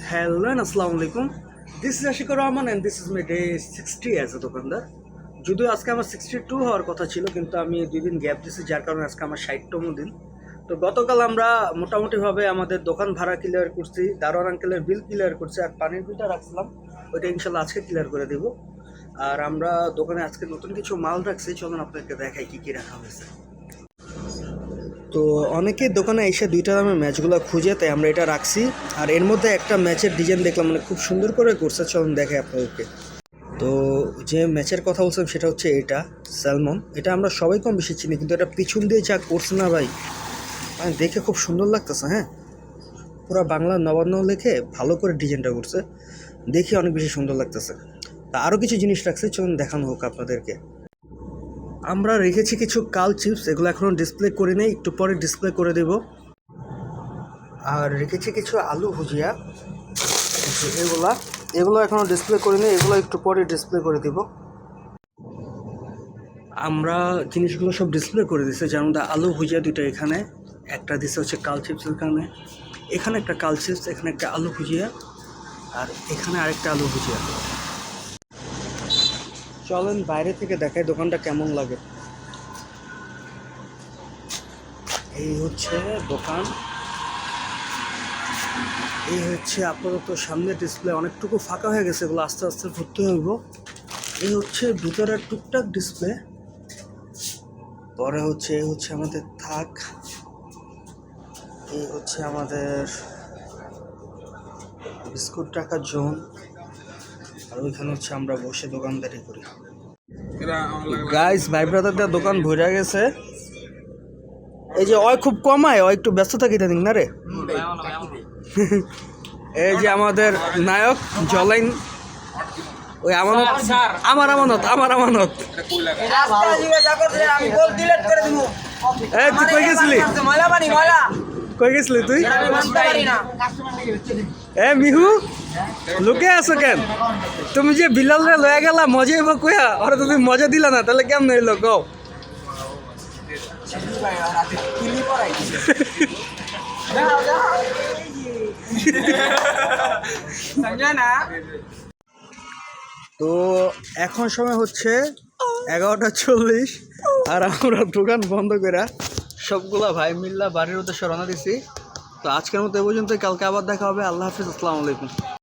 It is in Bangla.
Hello and Assalamu alaikum. This is Ashikur Rahman and this is my day 60 as a দোকানদার। যদিও আজকে আমার 62 হওয়ার কথা ছিল, কিন্তু আমি 2 দিন গ্যাপ দিয়েছি, যার কারণে আজকে আমার 60তম দিন। তো গতকাল আমরা মোটামুটিভাবে আমাদের দোকান ভাড়া ক্লিয়ার করছি, দারোয়ান আঙ্কেলের বিল ক্লিয়ার করছি, আর পানির বিলটা রাখছিলাম, ওইটা ইনশাল্লাহ আজকে ক্লিয়ার করে দিব। আর আমরা দোকানে আজকে নতুন কিছু মাল রাখছি, চলুন আপনাকে দেখাই কী কী রাখা হয়েছে। তো অনেকেই দোকানে এসে 2টা দামের ম্যাচগুলো খুঁজে, তাই আমরা এটা রাখছি। আর এর মধ্যে একটা ম্যাচের ডিজাইন দেখলাম, মানে খুব সুন্দর করে করছে, চলুন দেখে আপনাদেরকে। তো যে ম্যাচের কথা বলছিলাম সেটা হচ্ছে এটা স্যালমন। এটা আমরা সবাই কম বেশি চিনি, কিন্তু এটা পিছন দিয়ে যা করছে না ভাই, মানে দেখে খুব সুন্দর লাগতেছে। হ্যাঁ, পুরো বাংলা নবান্ন লিখে ভালো করে ডিজাইনটা করছে, দেখে অনেক বেশি সুন্দর লাগতেছে। তা আরও কিছু জিনিস রাখছে, চলুন দেখানো হোক আপনাদেরকে। আমরা রেখেছি কিছু কাল চিপস, এগুলো এখনও ডিসপ্লে করি নেই, একটু পরে ডিসপ্লে করে দেব। আর রেখেছি কিছু আলু ভুজিয়া, এগুলো এখনও ডিসপ্লে করি নেই, এগুলো একটু পরে ডিসপ্লে করে দেব। আমরা জিনিসগুলো সব ডিসপ্লে করে দিচ্ছি, যার মধ্যে আলু ভুজিয়া 2টা এখানে, একটা দিচ্ছে হচ্ছে কাল চিপস এখানে একটা কাল চিপস, এখানে একটা আলু ভুজিয়া, আর এখানে আরেকটা আলু ভুজিয়া। চলেন বাইরে থেকে দেখাই দোকানটা কেমন লাগে। এই হচ্ছে দোকান, এই হচ্ছে আপাতত সামনের ডিসপ্লে, অনেকটুকু ফাঁকা হয়ে গেছে, এগুলো আস্তে আস্তে ভর্তি হইব। এই হচ্ছে ভিতরের টুকটাক ডিসপ্লে, পরে হচ্ছে এই হচ্ছে আমাদের থাক, এই হচ্ছে আমাদের বিস্কুট রাখার জোন, আর ওইখানে হচ্ছে আমরা বসে দোকানদারি করি। গাইস, ভাই ব্রাদারদের দোকান ভরে গেছে। এই যে ওই খুব কমায়, ওই একটু ব্যস্ত থাকি দিন না রে। এই যে আমাদের নায়ক জলাইন, ওই আমানত, আমার আমানত। এই তুই কই গেছিলি তুই? এ মিহু, লুকে আছো কেন? তুমি যে বিলাল রে লয়ে গেলা মজা হইব কইয়া, ওরা তুমি মজা দিলা না, তাহলে কেমন হইলো কও? তো এখন সময় হচ্ছে 11:40, আর আমরা দোকান বন্ধ করে সবগুলা ভাই মিল্লা বাড়ির উদ্দেশ্যে রওনা দিছি। তো আজকের মতো এ পর্যন্ত, কালকে আবার দেখা হবে। আল্লাহ হাফিজ, আসসালামু আলাইকুম।